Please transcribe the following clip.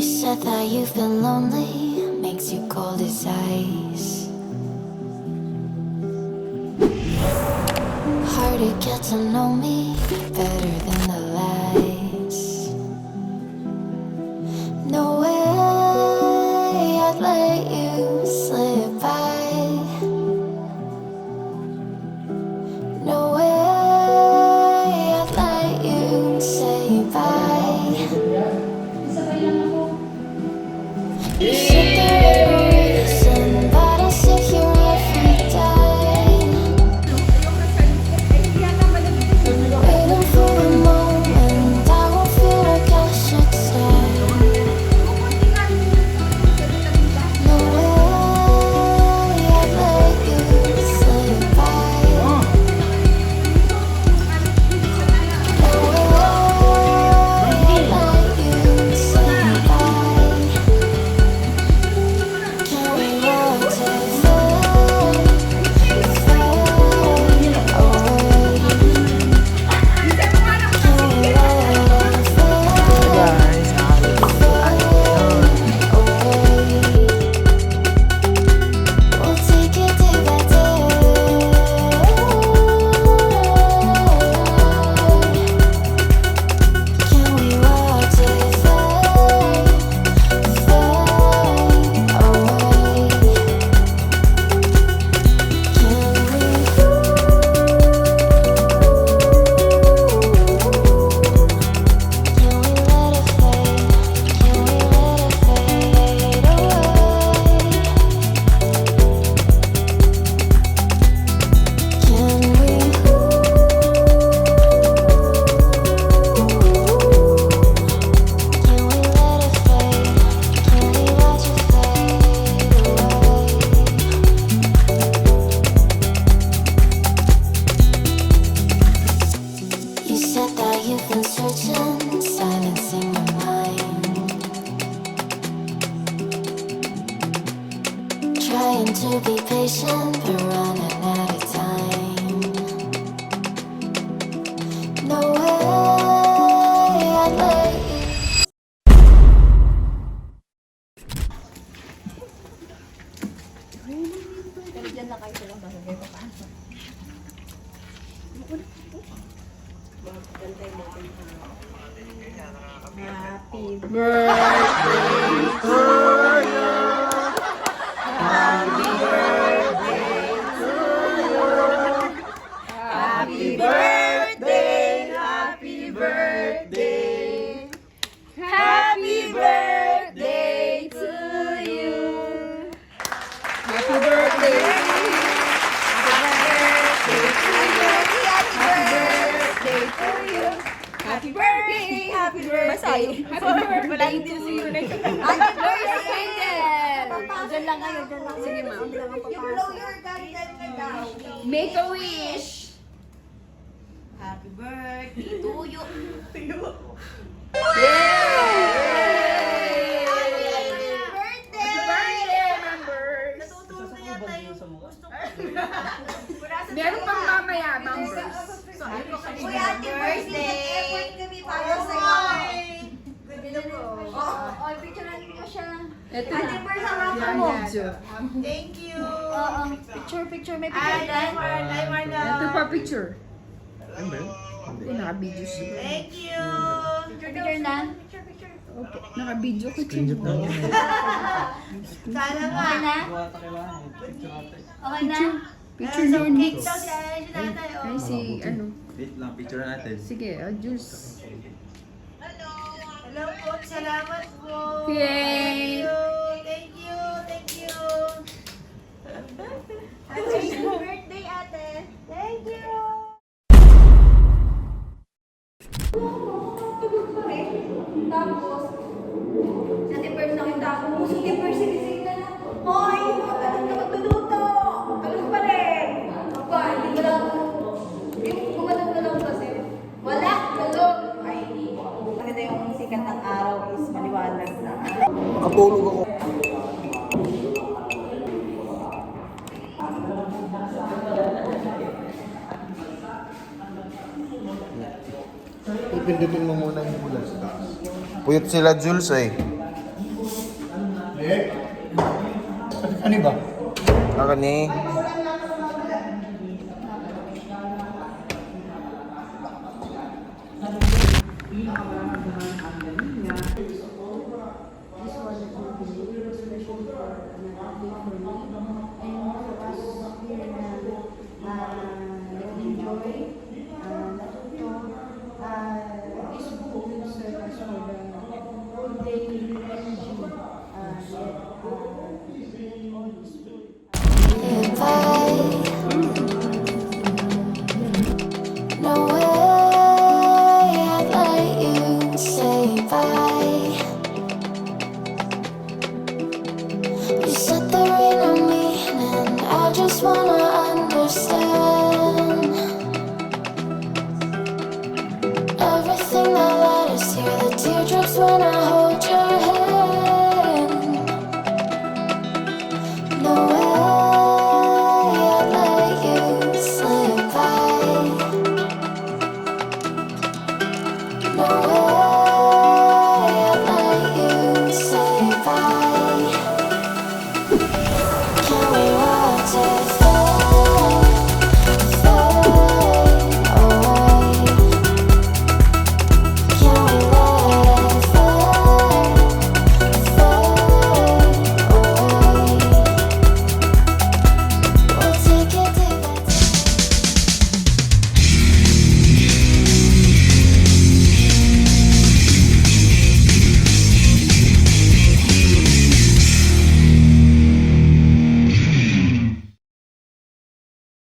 said that you've been lonely, makes you cold as ice. Hard to get to know me better than the lies. No way I'd let you slip by. No way I'd let you say bye. You said there ain't no reason, but I'll sit here every day, waiting for a moment I won't feel like I should stay. No way I'd let you slip by. No way I'd let you say bye. Can we walk to fade away? Can we let it fade away? We'll take it day by day. Can we walk to fade away? You said that you've been searching, silencing your mind, trying to be patient but running out of time. No way I'd let you. Happy birthday! Happy birthday! Happy birthday! Wala hindi na siguro na ito. Happy birthday! Diyan lang kayo, diyan lang. Sige, ma'am. You blow your candle na. Make a wish! Happy birthday to you! Yay! Happy birthday! Members! Natutunan yata yung gusto ko. Meron pang mamaya, members. Uy, happy birthday! Effort kami para sa'yo. Oo, picturean mo siya. Happy birthday sa mga mo. Thank you. Picture, may picture dyan. Ay, Marla. Ito pa picture. Naka-video siya. Thank you. Picture na. Okay. Naka-video ko siya. Sana nga. Okay na? Okay na? Picture na yun. Cake daw si Angela tayo. Ay, si ano. Wait lang, picture natin. Sige, juice. Hello po, salamat po. Yay! Thank you. Happy birthday, ate. Thank you. Tapos, sa tipers nakita ko, sa tipers sinising na lang. Hoy, matagal na magluluto. Tagal pa rin. Aba, hindi ko lang, yung gumanap na lang kasi. Wala, tulog. Ay, hindi ko. Maganda yung sikat ng araw is maliwanag na. Makatulog ako. Ipindutin mo muna yung bulas. Puyot sila Jules eh. Ano ba? Ako ni. If no way I'd let you say bye. You said there ain't no meaning, I just wanna understand everything that led us here, the teardrops when I hold your hand. No way I'd let you slip by. No way